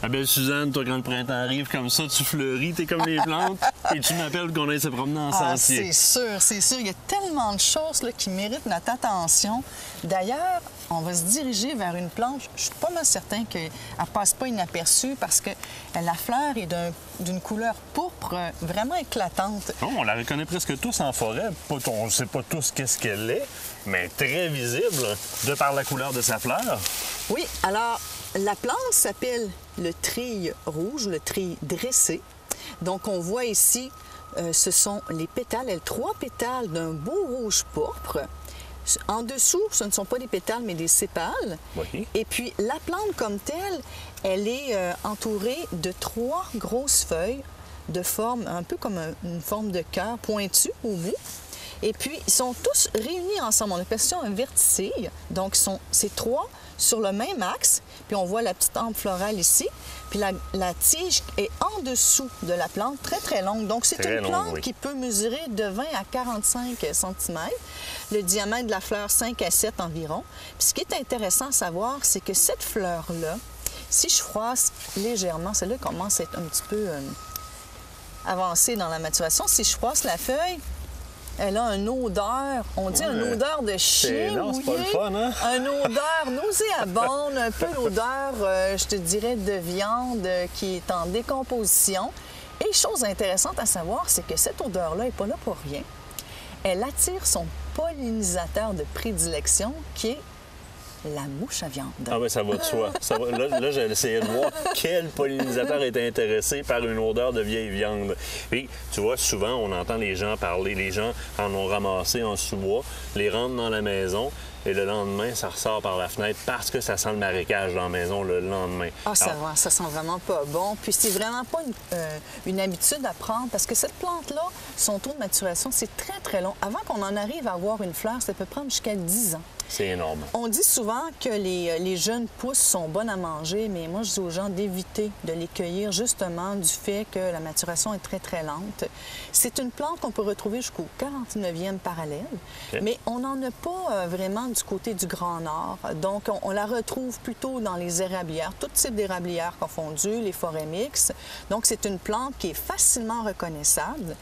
La belle Suzanne, toi, quand le printemps arrive comme ça, tu fleuris, t'es comme les plantes, et tu m'appelles qu'on aille se promener en sentier. C'est sûr. Il y a tellement de choses là, qui méritent notre attention. D'ailleurs, on va se diriger vers une plante. Je suis pas mal certain qu'elle ne passe pas inaperçue parce que la fleur est d'une couleur pourpre vraiment éclatante. Oh, on la reconnaît presque tous en forêt. On ne sait pas tous qu'est-ce qu'elle est, mais très visible de par la couleur de sa fleur. Oui, alors la plante s'appelle le trille rouge, le trille dressé. Donc on voit ici, ce sont les pétales, elle a 3 pétales d'un beau rouge pourpre. En dessous, ce ne sont pas des pétales, mais des sépales. Oui. Et puis, la plante comme telle, elle est entourée de 3 grosses feuilles de forme, un peu comme une forme de cœur pointu au bout. Et puis, ils sont tous réunis ensemble. On appelle ça un verticille. Donc, c'est 3 sur le même axe. Puis, on voit la petite hampe florale ici. Puis, la tige est en dessous de la plante, très, très longue. Donc, c'est une plante qui peut mesurer de 20 à 45 cm. Le diamètre de la fleur, 5 à 7 environ. Puis, ce qui est intéressant à savoir, c'est que cette fleur-là, si je froisse légèrement, celle-là commence à être un petit peu avancée dans la maturation. Si je froisse la feuille, elle a une odeur, on dit une odeur de chien mouillé. C'est pas le fun, hein? Une odeur nauséabonde, un peu l'odeur, je te dirais, de viande qui est en décomposition. Et chose intéressante à savoir, c'est que cette odeur-là n'est pas là pour rien. Elle attire son pollinisateur de prédilection, qui est la mouche à viande. Ah ben ça va de soi. Là, j'ai essayé de voir quel pollinisateur est intéressé par une odeur de vieille viande. Puis, tu vois, souvent, on entend les gens parler. Les gens en ont ramassé en sous-bois, les rentrent dans la maison, et le lendemain, ça ressort par la fenêtre parce que ça sent le marécage dans la maison le lendemain. Ah, ça sent vraiment pas bon. Puis c'est vraiment pas une habitude à prendre parce que cette plante-là, son taux de maturation, c'est très, très long. Avant qu'on en arrive à avoir une fleur, ça peut prendre jusqu'à 10 ans. C'est énorme. On dit souvent que les jeunes pousses sont bonnes à manger, mais moi, je dis aux gens d'éviter de les cueillir justement du fait que la maturation est très, très lente. C'est une plante qu'on peut retrouver jusqu'au 49e parallèle, mais on n'en a pas vraiment du côté du Grand Nord. Donc, on la retrouve plutôt dans les érablières, tout type d'érablières confondues, les forêts mixtes. Donc, c'est une plante qui est facilement reconnaissable.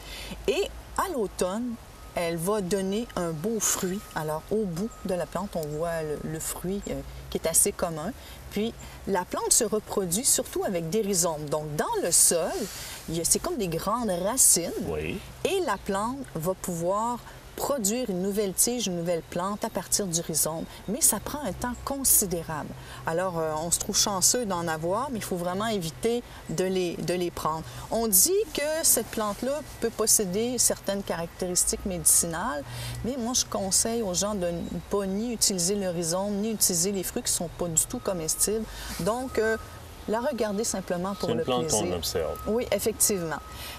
Et à l'automne, elle va donner un beau fruit. Alors, au bout de la plante, on voit le fruit qui est assez commun. Puis, la plante se reproduit surtout avec des rhizomes. Donc, dans le sol, c'est comme des grandes racines. Oui. Et la plante va pouvoir produire une nouvelle tige, une nouvelle plante à partir du rhizome. Mais ça prend un temps considérable. Alors, on se trouve chanceux d'en avoir, mais il faut vraiment éviter de les prendre. On dit que cette plante-là peut posséder certaines caractéristiques médicinales, mais moi, je conseille aux gens de ne pas ni utiliser le rhizome, ni utiliser les fruits qui ne sont pas du tout comestibles. Donc, la regarder simplement pour le plaisir. C'est une plante qu'on observe. Oui, effectivement.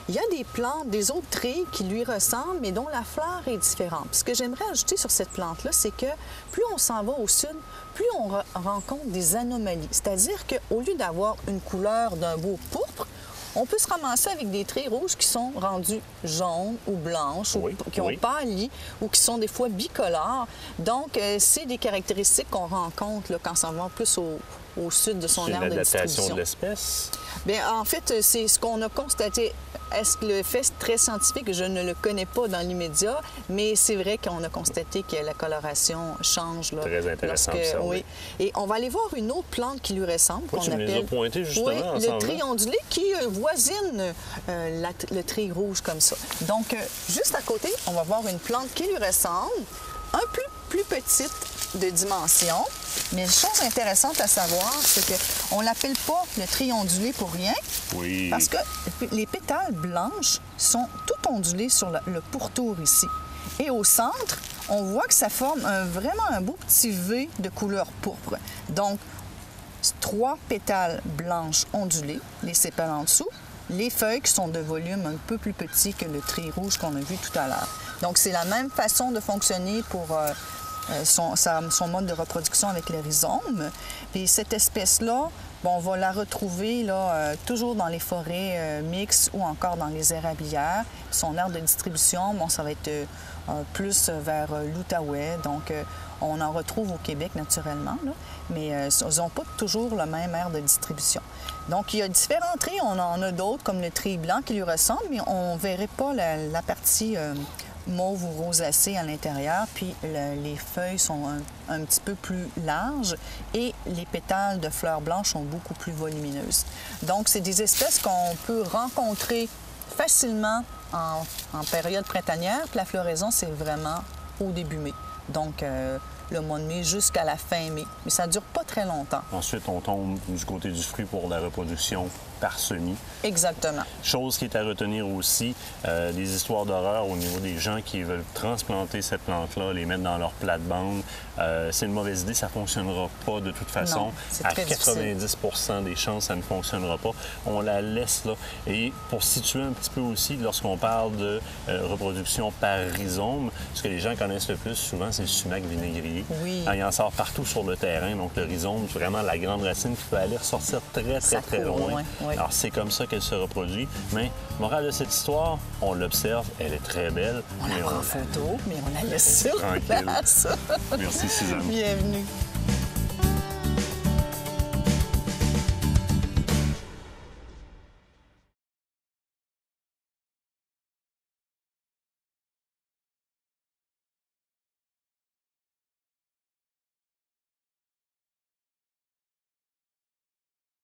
Il y a des plantes, des autres trilles qui lui ressemblent, mais dont la fleur est différente. Puis ce que j'aimerais ajouter sur cette plante-là, c'est que plus on s'en va au sud, plus on rencontre des anomalies. C'est-à-dire qu'au lieu d'avoir une couleur d'un beau pourpre, on peut se ramasser avec des trilles rouges qui sont rendues jaunes ou blanches, ou qui ont pâli, ou qui sont des fois bicolores. Donc, c'est des caractéristiques qu'on rencontre là, quand on s'en va plus au sud de son aire de distribution. C'est l'adaptation de l'espèce? Bien, en fait, c'est ce qu'on a constaté. Est-ce que le fait très scientifique, je ne le connais pas dans l'immédiat, mais c'est vrai qu'on a constaté que la coloration change. Là, très intéressant. Oui. Et on va aller voir une autre plante qui lui ressemble, qu'on appelle... nous as pointé justement le trille ondulé, qui voisine le trille rouge comme ça. Donc, juste à côté, on va voir une plante qui lui ressemble, un peu plus petite de dimension. Mais une chose intéressante à savoir, c'est qu'on ne l'appelle pas le trille ondulé pour rien. Oui. Parce que les pétales blanches sont toutes ondulées sur le pourtour ici. Et au centre, on voit que ça forme vraiment un beau petit V de couleur pourpre. Donc, 3 pétales blanches ondulées, les sépales en dessous, les feuilles qui sont de volume un peu plus petit que le trille rouge qu'on a vu tout à l'heure. Donc, c'est la même façon de fonctionner pour son mode de reproduction avec les rhizomes. Puis cette espèce-là, bon, on va la retrouver là, toujours dans les forêts mixtes ou encore dans les érablières. Son aire de distribution, bon, ça va être plus vers l'Outaouais. Donc, on en retrouve au Québec naturellement, là, mais ils n'ont pas toujours le même aire de distribution. Donc, il y a différents tris. On en a d'autres, comme le tri blanc qui lui ressemble, mais on ne verrait pas la partie mauve ou rosacée à l'intérieur. Puis les feuilles sont un petit peu plus larges et les pétales de fleurs blanches sont beaucoup plus volumineuses. Donc, c'est des espèces qu'on peut rencontrer facilement en période printanière. Puis la floraison, c'est vraiment au début mai. Donc, le mois de mai jusqu'à la fin mai. Mais ça ne dure pas très longtemps. Ensuite, on tombe du côté du fruit pour la reproduction par semis. Exactement. Chose qui est à retenir aussi, des histoires d'horreur au niveau des gens qui veulent transplanter cette plante-là, les mettre dans leur plate-bande. C'est une mauvaise idée, ça ne fonctionnera pas de toute façon. Non, c'est à très 90 des chances, ça ne fonctionnera pas. On la laisse là. Et pour situer un petit peu aussi, lorsqu'on parle de reproduction par rhizome, ce que les gens connaissent le plus souvent, c'est le sumac vinaigrier. Oui. Il en sort partout sur le terrain. Donc, le rhizome, c'est vraiment la grande racine qui peut aller ressortir très loin. Oui. Alors, c'est comme ça qu'elle se reproduit. Mais, morale de cette histoire, on l'observe, elle est très belle. On la prend en photo, mais on la laisse sur place. Merci, Suzanne. Bienvenue.